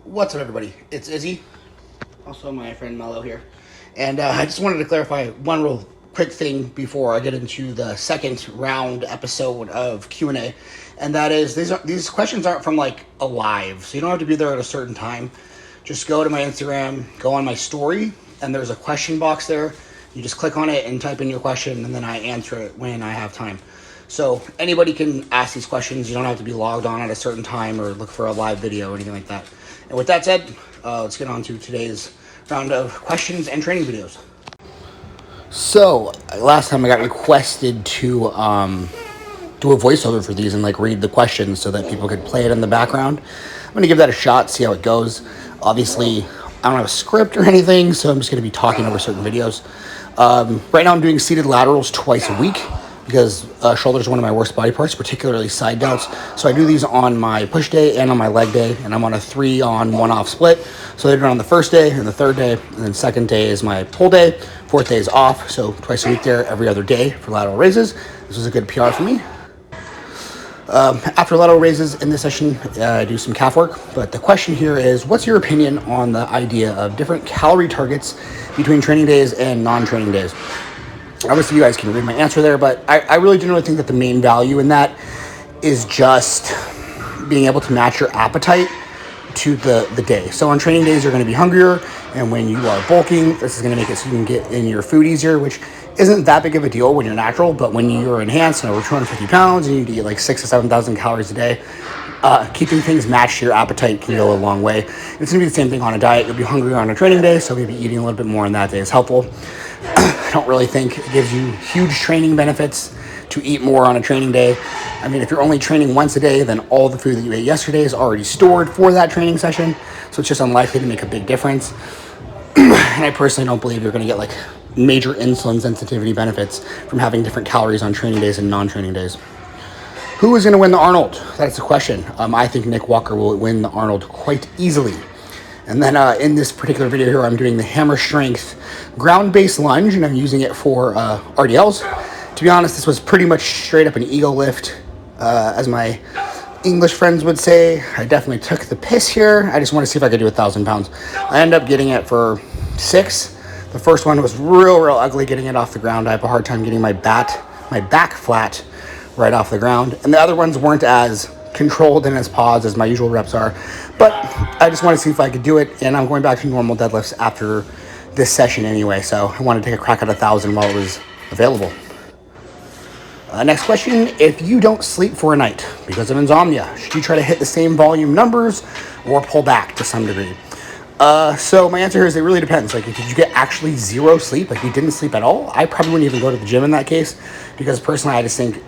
What's up, everybody? It's Izzy, also my friend Mello here, and I just wanted to clarify one real quick thing before I get into the second round episode of Q&A, and that is these questions aren't from like a live, so you don't have to be there at a certain time. Just go to my Instagram, go on my story, and there's a question box there. You just click on it and type in your question, and then I answer it when I have time. So anybody can ask these questions. You don't have to be logged on at a certain time or look for a live video or anything like that. And with that said, let's get on to today's round of questions and training videos. So last time I got requested to do a voiceover for these and like read the questions so that people could play it in the background. I'm gonna give that a shot, see how it goes. Obviously, I don't have a script or anything, so I'm just gonna be talking over certain videos. Right now I'm doing seated laterals twice a week because shoulders are one of my worst body parts, particularly side delts. So I do these on my push day and on my leg day, and I'm on a 3 on 1 off split. So they're on the first day and the third day, and then second day is my pull day, fourth day is off, so twice a week there, every other day for lateral raises. This was a good PR for me. After lateral raises in this session, I do some calf work, but the question here is, what's your opinion on the idea of different calorie targets between training days and non-training days? Obviously, you guys can read my answer there, but I really generally think that the main value in that is just being able to match your appetite to the day. So on training days, you're going to be hungrier, and when you are bulking, this is going to make it so you can get in your food easier, which isn't that big of a deal when you're natural, but when you're enhanced and over 250 pounds and you need to eat like 6,000 to 7,000 calories a day, keeping things matched to your appetite can go a long way. It's going to be the same thing on a diet. You'll be hungrier on a training day, so maybe eating a little bit more on that day is helpful. I don't really think it gives you huge training benefits to eat more on a training day. I mean, if you're only training once a day, then all the food that you ate yesterday is already stored for that training session, so it's just unlikely to make a big difference. And I personally don't believe you're going to get like major insulin sensitivity benefits from having different calories on training days and non-training days. Who is going to win the Arnold? That's the question. I think Nick Walker will win the Arnold quite easily. And then in this particular video here, I'm doing the hammer strength ground-based lunge, and I'm using it for RDLs. To be honest, this was pretty much straight up an ego lift, as my English friends would say. I definitely took the piss here. I just want to see if I could do 1,000 pounds. I ended up getting it for 6. The first one was real ugly getting it off the ground. I have a hard time getting my back flat right off the ground. And the other ones weren't as controlled and as paused as my usual reps are. But I just want to see if I could do it. And I'm going back to normal deadlifts after this session anyway. So I want to take a crack at 1,000 while it was available. Next question, if you don't sleep for a night because of insomnia, should you try to hit the same volume numbers or pull back to some degree? So my answer here is it really depends. Like, did you get actually zero sleep? Like, you didn't sleep at all? I probably wouldn't even go to the gym in that case, because personally I just think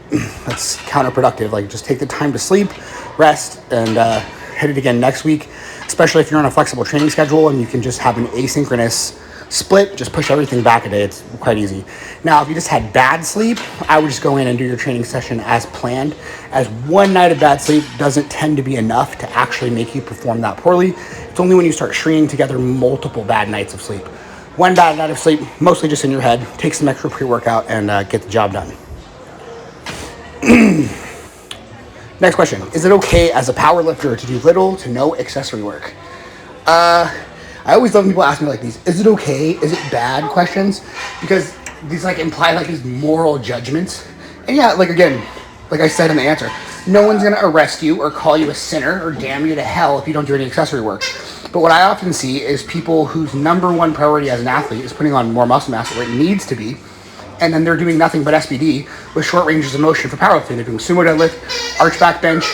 that's counterproductive. Like, just take the time to sleep, rest, and hit it again next week, especially if you're on a flexible training schedule and you can just have an asynchronous split, just push everything back a day. It's quite easy. Now, if you just had bad sleep, I would just go in and do your training session as planned, as one night of bad sleep doesn't tend to be enough to actually make you perform that poorly. It's only when you start stringing together multiple bad nights of sleep. One bad night of sleep, mostly just in your head, take some extra pre-workout and get the job done. Next question, is it okay as a power lifter to do little to no accessory work? I always love when people ask me like these, is it okay, is it bad questions? Because these like imply like these moral judgments. And yeah, like again, like I said in the answer, no one's gonna arrest you or call you a sinner or damn you to hell if you don't do any accessory work. But what I often see is people whose number one priority as an athlete is putting on more muscle mass where it needs to be, and then they're doing nothing but SBD with short ranges of motion for powerlifting. They're doing sumo deadlift, arch back bench,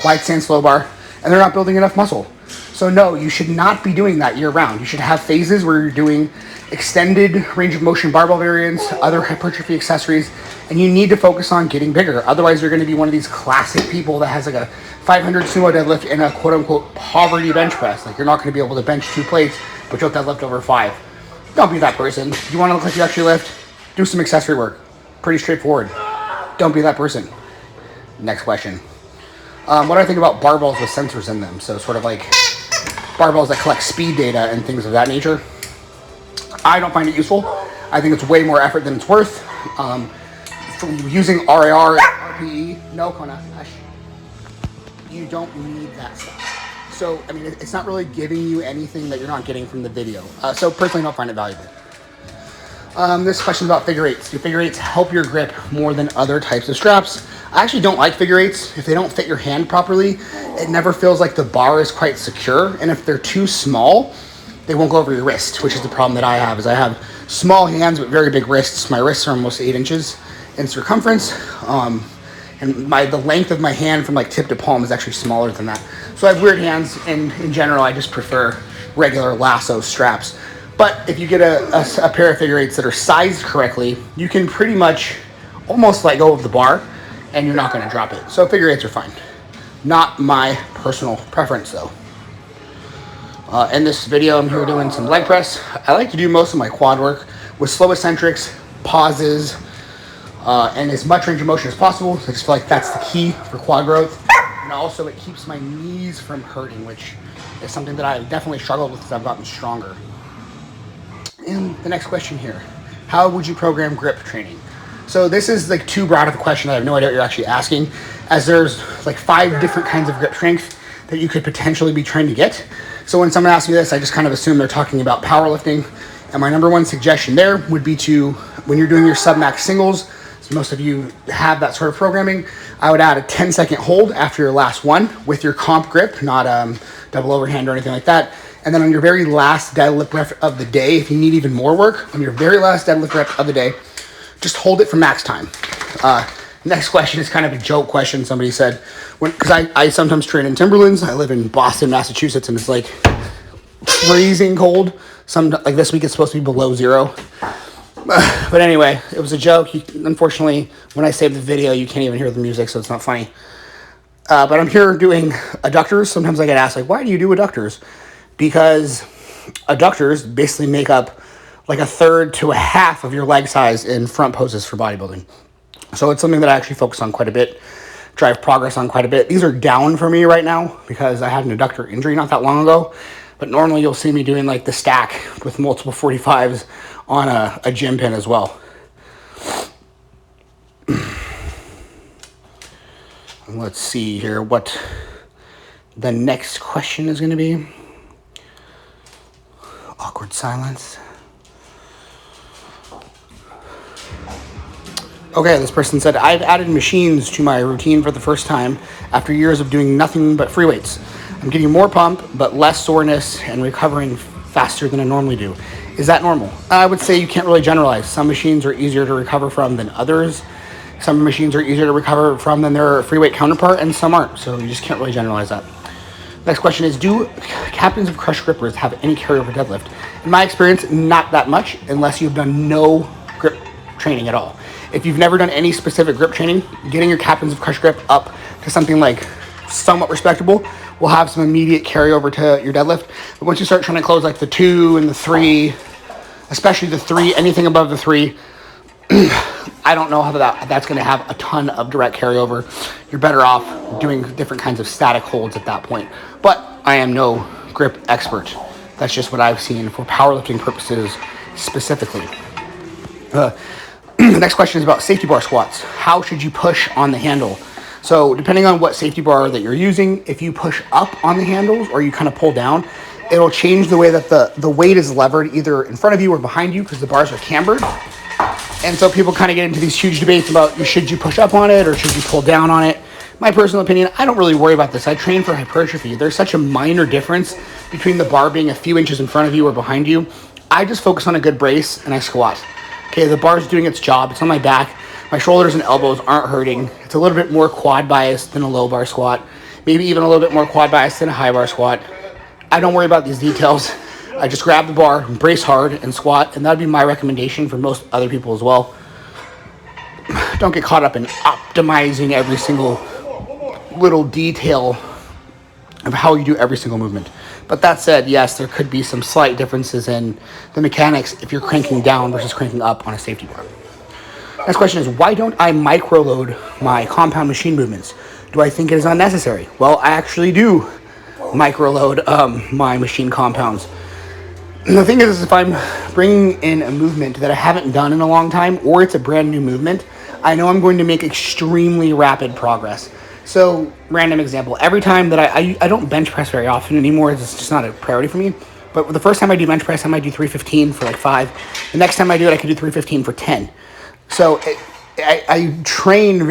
wide stand slow bar, and they're not building enough muscle. So no, you should not be doing that year round. You should have phases where you're doing extended range of motion barbell variants, other hypertrophy accessories, and you need to focus on getting bigger. Otherwise, you're going to be one of these classic people that has like a 500 sumo deadlift and a quote unquote poverty bench press. Like, you're not going to be able to bench 2 plates, but you'll deadlift over 5. Don't be that person. You want to look like you actually lift? Do some accessory work. Pretty straightforward. Don't be that person. Next question. What do I think about barbells with sensors in them? So sort of like barbells that collect speed data and things of that nature. I don't find it useful. I think it's way more effort than it's worth. From using RAR, RPE, no, Kona, you don't need that stuff. So, I mean, it's not really giving you anything that you're not getting from the video. So personally, I don't find it valuable. This question is about figure eights. Do figure eights help your grip more than other types of straps? I actually don't like figure eights. If they don't fit your hand properly, it never feels like the bar is quite secure. And if they're too small, they won't go over your wrist, which is the problem that I have, is I have small hands but very big wrists. My wrists are almost 8 inches in circumference. And the length of my hand from like tip to palm is actually smaller than that. So I have weird hands, and in general, I just prefer regular lasso straps. But if you get a pair of figure eights that are sized correctly, you can pretty much almost let go of the bar and you're not going to drop it. So figure eights are fine. Not my personal preference though. In this video, I'm here doing some leg press. I like to do most of my quad work with slow eccentrics, pauses, and as much range of motion as possible. I just feel like that's the key for quad growth. And also it keeps my knees from hurting, which is something that I definitely struggled with as I've gotten stronger. And the next question here, how would you program grip training? So this is like too broad of a question. I have no idea what you're actually asking, as there's like 5 different kinds of grip strength that you could potentially be trying to get. So when someone asks me this, I just kind of assume they're talking about powerlifting. And my number one suggestion there would be to, when you're doing your submax singles, so most of you have that sort of programming, I would add a 10-second hold after your last one with your comp grip, not double overhand or anything like that. And then on your very last deadlift rep of the day, if you need even more work, on your very last deadlift rep of the day, just hold it for max time. Next question is kind of a joke question. Somebody said, because I sometimes train in Timberlands. I live in Boston, Massachusetts, and it's like freezing cold. Like this week it's supposed to be below 0. But anyway, it was a joke. Unfortunately, when I save the video, you can't even hear the music, so it's not funny. But I'm here doing adductors. Sometimes I get asked, like, why do you do adductors? Because adductors basically make up like 1/3 to 1/2 of your leg size in front poses for bodybuilding. So it's something that I actually focus on quite a bit, drive progress on quite a bit. These are down for me right now because I had an adductor injury not that long ago. But normally you'll see me doing like the stack with multiple 45s on a gym pin as well. Let's see here what the next question is going to be. Awkward silence. Okay, this person said, I've added machines to my routine for the first time after years of doing nothing but free weights. I'm getting more pump, but less soreness and recovering faster than I normally do. Is that normal? I would say you can't really generalize. Some machines are easier to recover from than others. Some machines are easier to recover from than their free weight counterpart, and some aren't. So you just can't really generalize that. Next question is, do captains of crush grippers have any carryover deadlift? In my experience, not that much, unless you've done no grip training at all. If you've never done any specific grip training, getting your captains of crush grip up to something like somewhat respectable will have some immediate carryover to your deadlift. But once you start trying to close like the 2 and the 3, especially the 3, anything above the 3, I don't know how that's going to have a ton of direct carryover. You're better off doing different kinds of static holds at that point. But I am no grip expert. That's just what I've seen for powerlifting purposes specifically. The next question is about safety bar squats. How should you push on the handle? So depending on what safety bar that you're using, if you push up on the handles or you kind of pull down, it'll change the way that the weight is levered either in front of you or behind you because the bars are cambered. And so people kind of get into these huge debates about should you push up on it or should you pull down on it. My personal opinion, I don't really worry about this. I train for hypertrophy. There's such a minor difference between the bar being a few inches in front of you or behind you. I just focus on a good brace and I squat. Okay, the bar's doing its job. It's on my back. My shoulders and elbows aren't hurting. It's a little bit more quad biased than a low bar squat. Maybe even a little bit more quad biased than a high bar squat. I don't worry about these details. I just grab the bar, brace hard, and squat, and that'd be my recommendation for most other people as well. Don't get caught up in optimizing every single little detail of how you do every single movement. But that said, yes, there could be some slight differences in the mechanics if you're cranking down versus cranking up on a safety bar. Next question is, why don't I microload my compound machine movements? Do I think it is unnecessary? Well, I actually do microload my machine compounds. And the thing is, if I'm bringing in a movement that I haven't done in a long time, or it's a brand new movement, I know I'm going to make extremely rapid progress. So, random example. Every time that I don't bench press very often anymore. It's just not a priority for me. But the first time I do bench press, I might do 315 for like 5. The next time I do it, I can do 315 for 10. So I retrain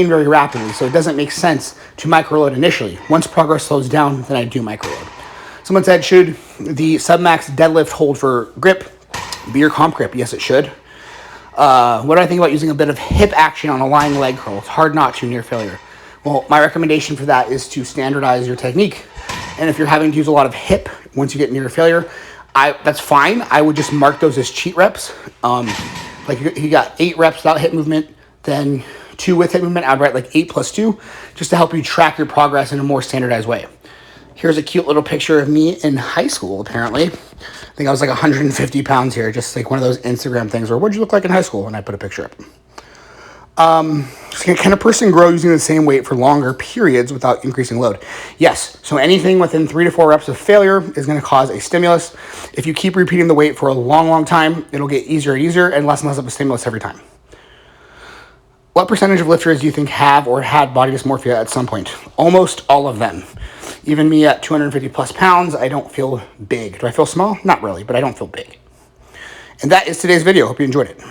very rapidly. So it doesn't make sense to microload initially. Once progress slows down, then I do microload. Someone said, should the submax deadlift hold for grip be your comp grip? Yes, it should. What do I think about using a bit of hip action on a lying leg curl? It's hard not to near failure. Well, my recommendation for that is to standardize your technique. And if you're having to use a lot of hip once you get near failure, that's fine. I would just mark those as cheat reps. Like you got 8 reps without hip movement, then 2 with hip movement. I'd write like 8 plus 2 just to help you track your progress in a more standardized way. Here's a cute little picture of me in high school, apparently. I think I was like 150 pounds here, just like one of those Instagram things where, what'd you look like in high school? And I put a picture up. Can a person grow using the same weight for longer periods without increasing load? Yes. So anything within 3 to 4 reps of failure is going to cause a stimulus. If you keep repeating the weight for a long, long time, it'll get easier and easier and less of a stimulus every time. What percentage of lifters do you think have or had body dysmorphia at some point? Almost all of them. Even me at 250 plus pounds, I don't feel big. Do I feel small? Not really, but I don't feel big. And that is today's video. Hope you enjoyed it.